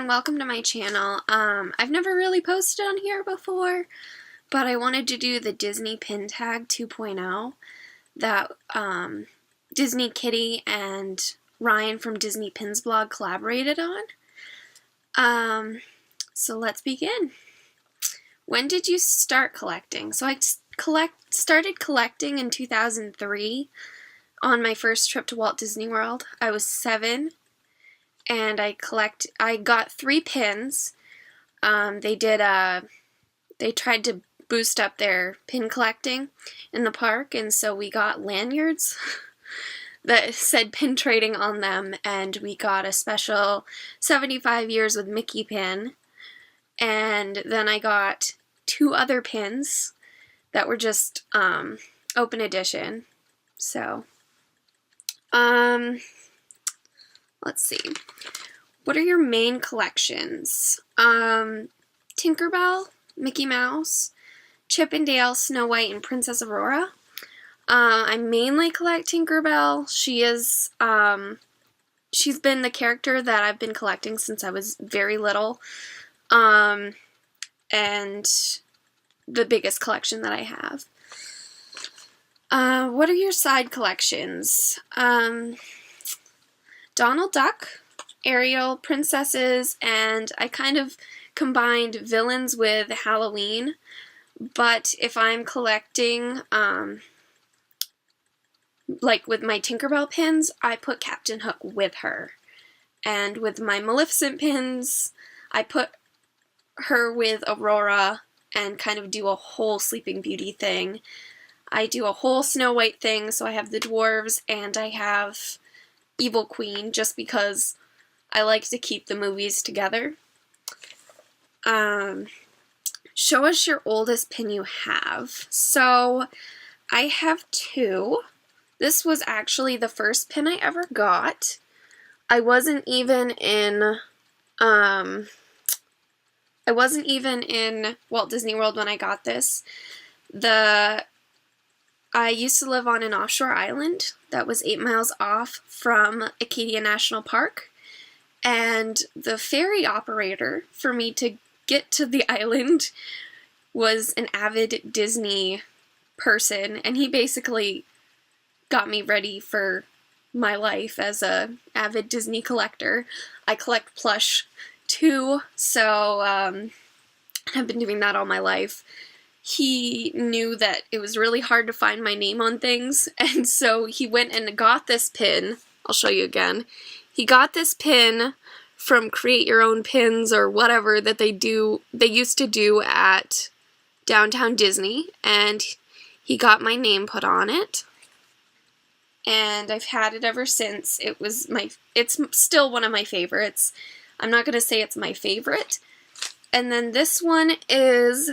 welcome to my channel. I've never really posted on here before, but I wanted to do the Disney Pin Tag 2.0 that DisneyKittee and Ryan from Disney Pins blog collaborated on. So let's begin. When did you start collecting? So I started collecting in 2003 on my first trip to Walt Disney World. I was 7. And I got 3 pins. They tried to boost up their pin collecting in the park, and so we got lanyards that said pin trading on them, and we got a special 75 years with Mickey pin. And then I got 2 other pins that were just open edition. So, let's see. What are your main collections? Tinkerbell, Mickey Mouse, Chip and Dale, Snow White, and Princess Aurora. I mainly collect Tinkerbell. She's been the character that I've been collecting since I was very little. And the biggest collection that I have. What are your side collections? Donald Duck, Ariel, princesses, and I kind of combined villains with Halloween. But if I'm collecting, like with my Tinkerbell pins, I put Captain Hook with her. And with my Maleficent pins, I put her with Aurora and kind of do a whole Sleeping Beauty thing. I do a whole Snow White thing, so I have the dwarves and I have Evil Queen, just because I like to keep the movies together. Show us your oldest pin you have. So, I have 2. This was actually the first pin I ever got. I wasn't even in Walt Disney World when I got this. I used to live on an offshore island that was 8 miles off from Acadia National Park, and the ferry operator for me to get to the island was an avid Disney person, and he basically got me ready for my life as a avid Disney collector. I collect plush too, so I've been doing that all my life. He knew that it was really hard to find my name on things, and so he went and got this pin. I'll show you again. He got this pin from Create Your Own Pins or whatever that they used to do at Downtown Disney, and he got my name put on it. And I've had it ever since. It's still one of my favorites. I'm not going to say it's my favorite. And then this one is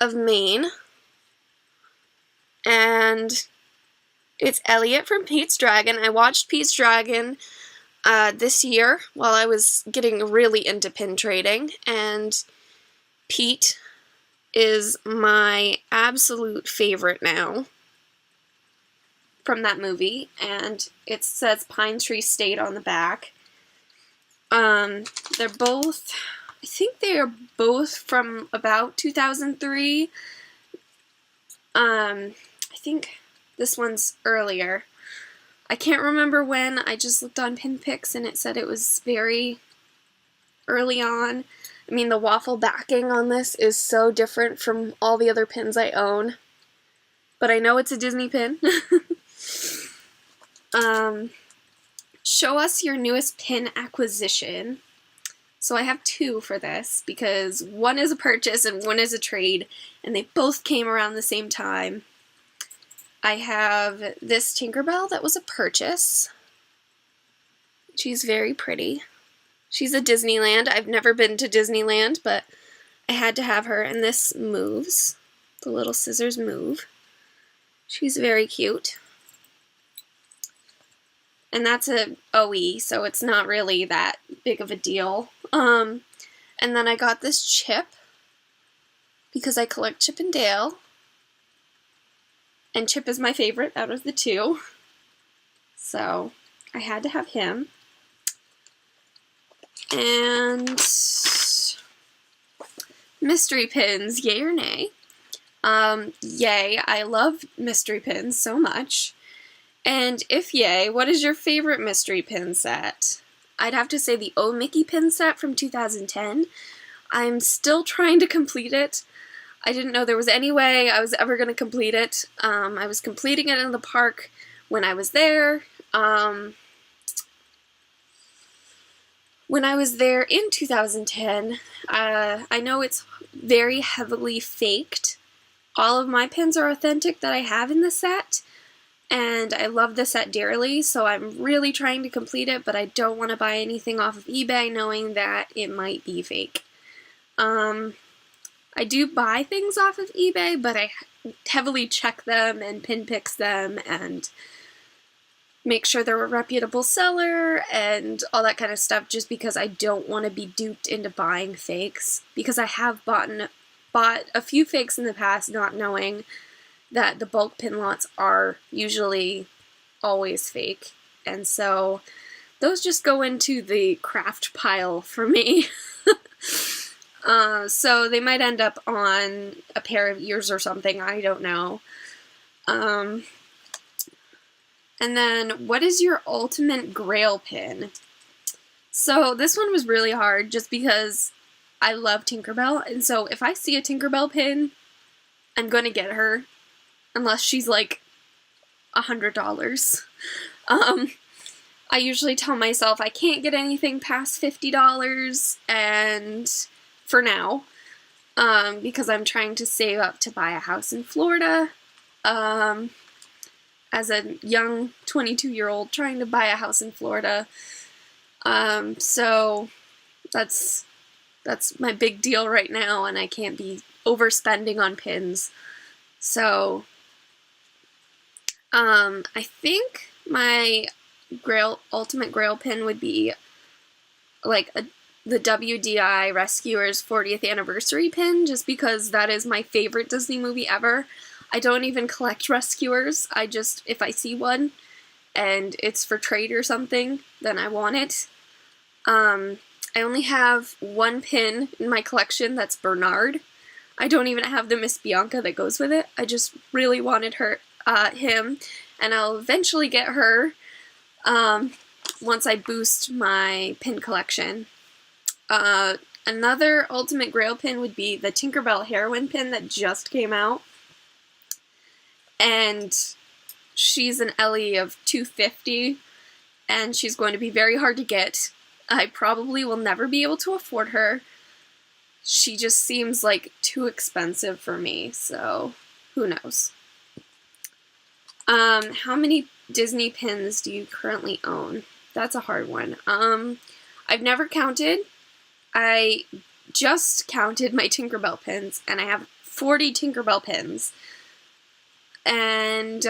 of Maine, and it's Elliot from Pete's Dragon. I watched Pete's Dragon this year while I was getting really into pin trading, and Pete is my absolute favorite now from that movie, and it says Pine Tree State on the back. They're both, I think they are both from about 2003. I think this one's earlier. I can't remember when. I just looked on PinPix and it said it was very early on. I mean, the waffle backing on this is so different from all the other pins I own. But I know it's a Disney pin. Show us your newest pin acquisition. So I have 2 for this, because one is a purchase and one is a trade, and they both came around the same time. I have this Tinkerbell that was a purchase. She's very pretty. She's a Disneyland. I've never been to Disneyland, but I had to have her, and this moves. The little scissors move. She's very cute. And that's a OE, so it's not really that big of a deal. And then I got this Chip, because I collect Chip and Dale. And Chip is my favorite out of the 2. So I had to have him. And mystery pins, yay or nay? Yay, I love mystery pins so much. And if yay, what is your favorite mystery pin set? I'd have to say the O Mickey pin set from 2010. I'm still trying to complete it. I didn't know there was any way I was ever going to complete it. I was completing it in the park when I was there. When I was there in 2010, I know it's very heavily faked. All of my pins are authentic that I have in the set, and I love the set dearly, so I'm really trying to complete it, but I don't want to buy anything off of eBay knowing that it might be fake. I do buy things off of eBay, but I heavily check them and pinpricks them and make sure they're a reputable seller and all that kind of stuff, just because I don't want to be duped into buying fakes, because I have bought a few fakes in the past not knowing that the bulk pin lots are usually always fake, and so those just go into the craft pile for me. So they might end up on a pair of ears or something, I don't know. And then, what is your ultimate grail pin? So this one was really hard just because I love Tinkerbell, and so if I see a Tinkerbell pin, I'm gonna get her, unless she's like $100. I usually tell myself I can't get anything past $50, and for now, because I'm trying to save up to buy a house in Florida. As a young 22-year-old trying to buy a house in Florida. So that's my big deal right now, and I can't be overspending on pins. So I think my ultimate grail pin would be like the WDI Rescuers 40th anniversary pin, just because that is my favorite Disney movie ever. I don't even collect Rescuers. If I see one and it's for trade or something, then I want it. I only have one pin in my collection that's Bernard. I don't even have the Miss Bianca that goes with it. I just really wanted him, and I'll eventually get her once I boost my pin collection. Another ultimate grail pin would be the Tinkerbell heroine pin that just came out. And she's an Ellie of 250, and she's going to be very hard to get. I probably will never be able to afford her. She just seems like too expensive for me, so who knows. How many Disney pins do you currently own? That's a hard one. I've never counted. I just counted my Tinkerbell pins, and I have 40 Tinkerbell pins. And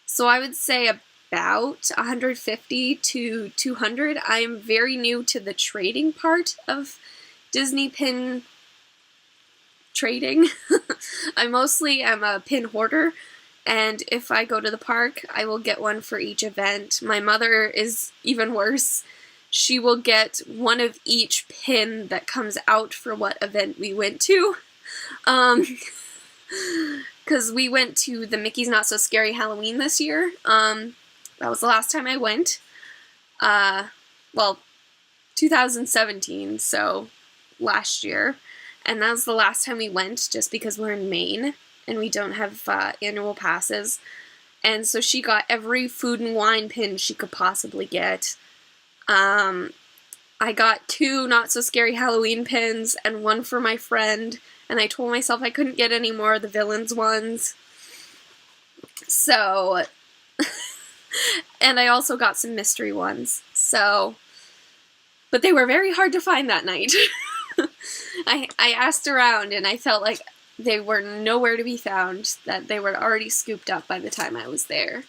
so I would say about 150 to 200. I am very new to the trading part of Disney pin trading. I mostly am a pin hoarder, and if I go to the park, I will get one for each event. My mother is even worse. She will get one of each pin that comes out for what event we went to. Because we went to the Mickey's Not So Scary Halloween this year. That was the last time I went. Well, 2017, so last year. And that was the last time we went, just because we're in Maine, and we don't have annual passes. And so she got every food and wine pin she could possibly get. I got 2 Not So Scary Halloween pins, and one for my friend. And I told myself I couldn't get any more of the villains ones. So, and I also got some mystery ones. So, but they were very hard to find that night. I asked around, and I felt like they were nowhere to be found, that they were already scooped up by the time I was there.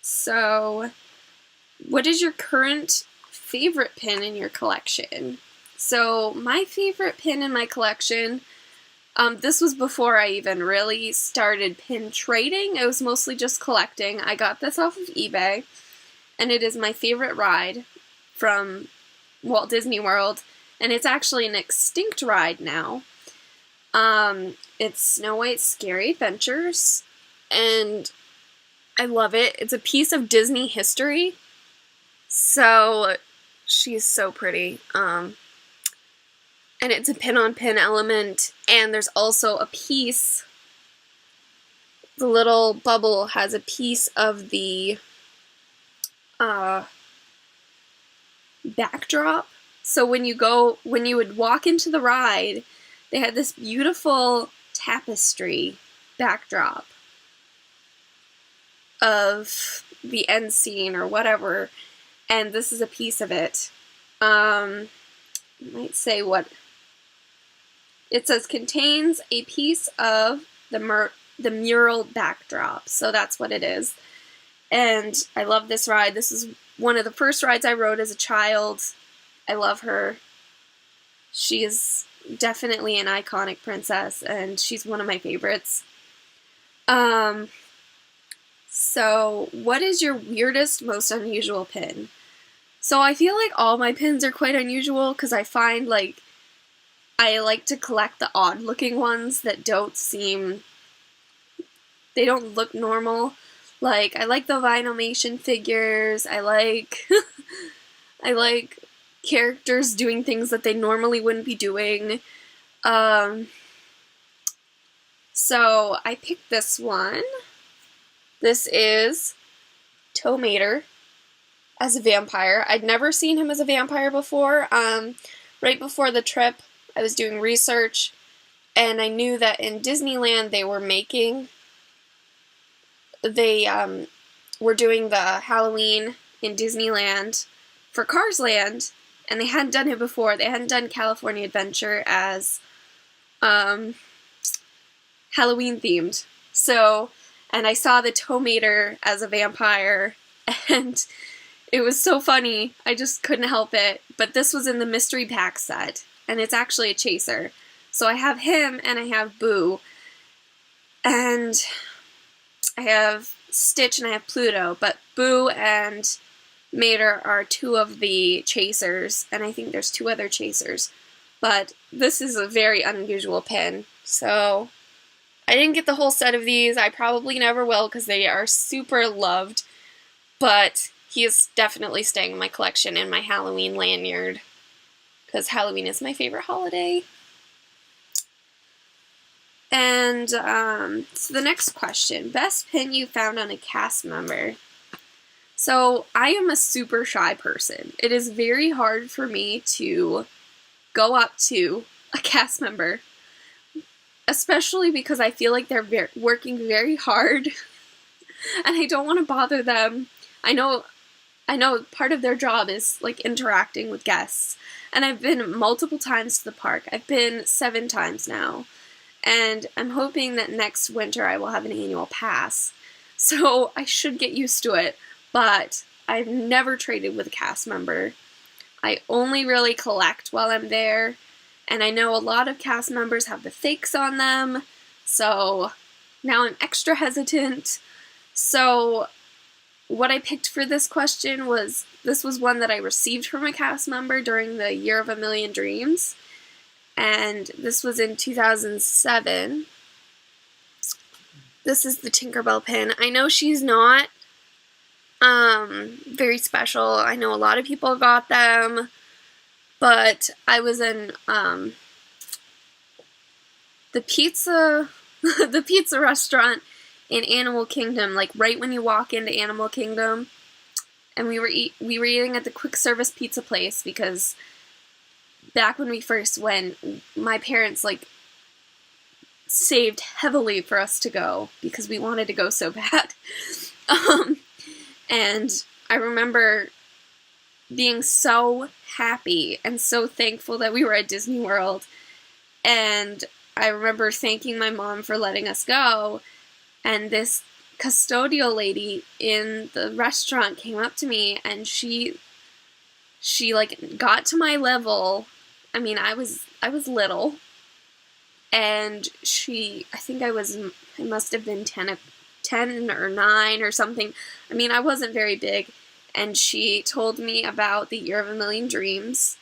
So, what is your current favorite pin in your collection? So, my favorite pin in my collection, this was before I even really started pin trading. It was mostly just collecting. I got this off of eBay, and it is my favorite ride from Walt Disney World, and it's actually an extinct ride now. It's Snow White's Scary Adventures, and I love it. It's a piece of Disney history, so she's so pretty. And it's a pin-on-pin element, and there's also a piece, the little bubble has a piece of the backdrop. So when you would walk into the ride, they had this beautiful tapestry backdrop of the end scene or whatever, and this is a piece of it. I might say what it says: contains a piece of the mural backdrop. So that's what it is. And I love this ride. This is one of the first rides I rode as a child. I love her. She is definitely an iconic princess, and she's one of my favorites. So what is your weirdest, most unusual pin? So I feel like all my pins are quite unusual, because I find, like, I like to collect the odd-looking ones that they don't look normal. Like, I like the Vinylmation figures. I like I like characters doing things that they normally wouldn't be doing. So I picked this one. This is Tow Mater as a vampire. I'd never seen him as a vampire before. Right before the trip, I was doing research, and I knew that in Disneyland they were doing the Halloween in Disneyland for Cars Land, and they hadn't done it before. They hadn't done California Adventure as Halloween themed. So, and I saw the Tow Mater as a vampire, and it was so funny. I just couldn't help it. But this was in the mystery pack set, and it's actually a chaser. So I have him, and I have Boo, and I have Stitch, and I have Pluto, but Boo and Mater are two of the chasers, and I think there's two other chasers. But this is a very unusual pin, so I didn't get the whole set of these. I probably never will, because they are super loved, but he is definitely staying in my collection in my Halloween lanyard, because Halloween is my favorite holiday. And so the next question, best pin you found on a cast member. So I am a super shy person. It is very hard for me to go up to a cast member, especially because I feel like they're working very hard, and I don't want to bother them. I know part of their job is, like, interacting with guests, and I've been multiple times to the park. I've been 7 times now, and I'm hoping that next winter I will have an annual pass, so I should get used to it, but I've never traded with a cast member. I only really collect while I'm there, and I know a lot of cast members have the fakes on them, so now I'm extra hesitant. So what I picked for this question was, this was one that I received from a cast member during the Year of a Million Dreams, and this was in 2007. This is the Tinkerbell pin. I know she's not very special. I know a lot of people got them, but I was in the pizza the pizza restaurant in Animal Kingdom, like right when you walk into Animal Kingdom, and we were eating at the quick service pizza place, because back when we first went, my parents, like, saved heavily for us to go because we wanted to go so bad. And I remember being so happy and so thankful that we were at Disney World, and I remember thanking my mom for letting us go, and this custodial lady in the restaurant came up to me, and she like got to my level. I mean, I was little, and I think I must have been 10 or 9 or something. I mean, I wasn't very big, and she told me about the Year of a Million Dreams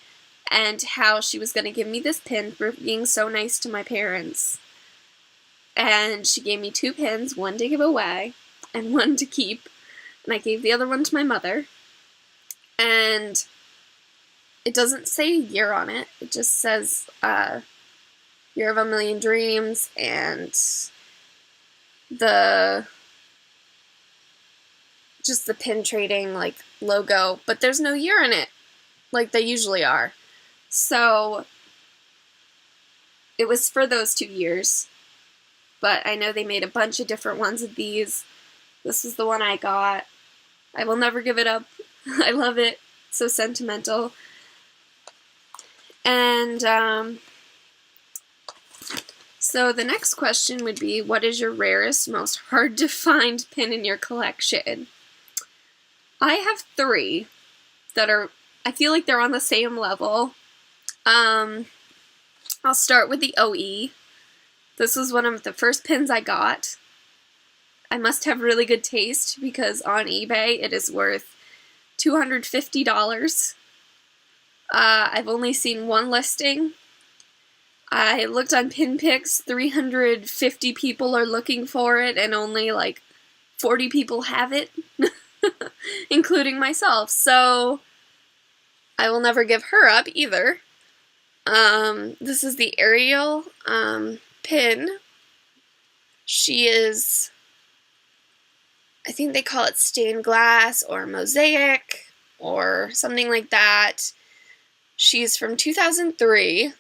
and how she was going to give me this pin for being so nice to my parents. And she gave me 2 pins, one to give away and one to keep, and I gave the other one to my mother. And it doesn't say year on it, it just says Year of a Million Dreams and just the pin trading like logo, but there's no year in it like they usually are. So it was for those 2 years, but I know they made a bunch of different ones of these. This is the one I got. I will never give it up. I love it. So sentimental. And so the next question would be, what is your rarest, most hard to find pin in your collection? I have 3 that are, I feel like they're on the same level. I'll start with the OE. This was one of the first pins I got. I must have really good taste because on eBay it is worth $250. I've only seen one listing. I looked on PinPix, 350 people are looking for it and only like 40 people have it, including myself. So I will never give her up either. This is the Ariel pin. She is, I think they call it stained glass or mosaic or something like that. She's from 2003.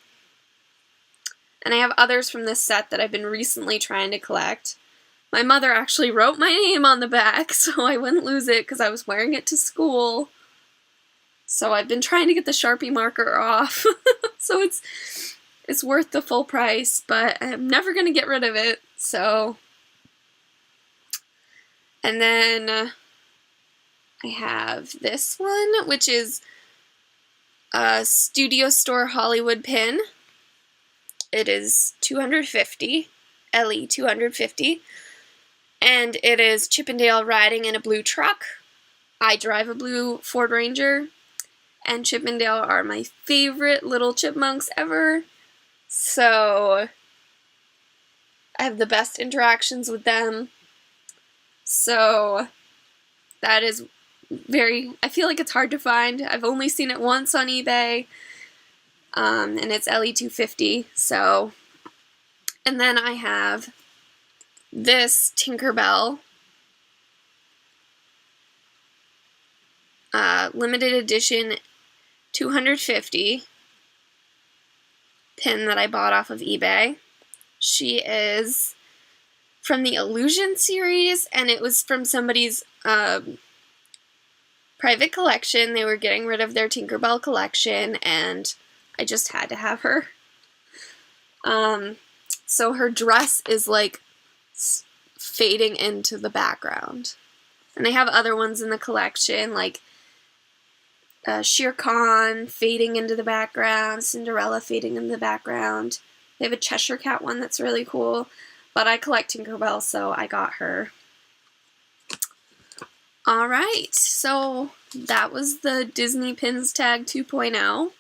And I have others from this set that I've been recently trying to collect. My mother actually wrote my name on the back so I wouldn't lose it because I was wearing it to school. So I've been trying to get the Sharpie marker off. So it's worth the full price, but I'm never going to get rid of it. So, and then I have this one, which is a Studio Store Hollywood pin. It is 250, LE 250, and it is Chippendale riding in a blue truck. I drive a blue Ford Ranger, and Chippendale are my favorite little chipmunks ever, so I have the best interactions with them. So that is I feel like it's hard to find. I've only seen it once on eBay. And it's LE 250, so, and then I have this Tinkerbell limited edition 250 pin that I bought off of eBay. She is from the Illusion series, and it was from somebody's private collection. They were getting rid of their Tinkerbell collection, and I just had to have her. So her dress is like fading into the background. And I have other ones in the collection, like Shere Khan fading into the background, Cinderella fading in the background. They have a Cheshire Cat one that's really cool. But I collect Tinkerbell, so I got her. Alright, so that was the Disney Pins Tag 2.0.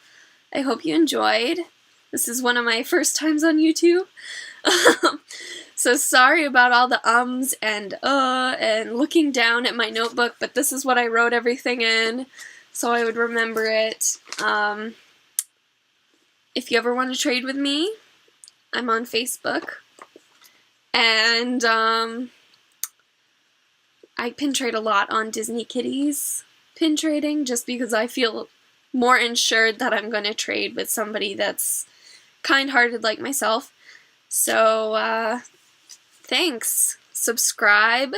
I hope you enjoyed. This is one of my first times on YouTube. So sorry about all the ums and looking down at my notebook, but this is what I wrote everything in, so I would remember it. If you ever want to trade with me, I'm on Facebook. And I pin trade a lot on DisneyKittie's pin trading, just because I feel more insured that I'm going to trade with somebody that's kind-hearted like myself. So, thanks. Subscribe,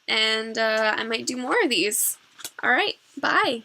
and I might do more of these. Alright, bye.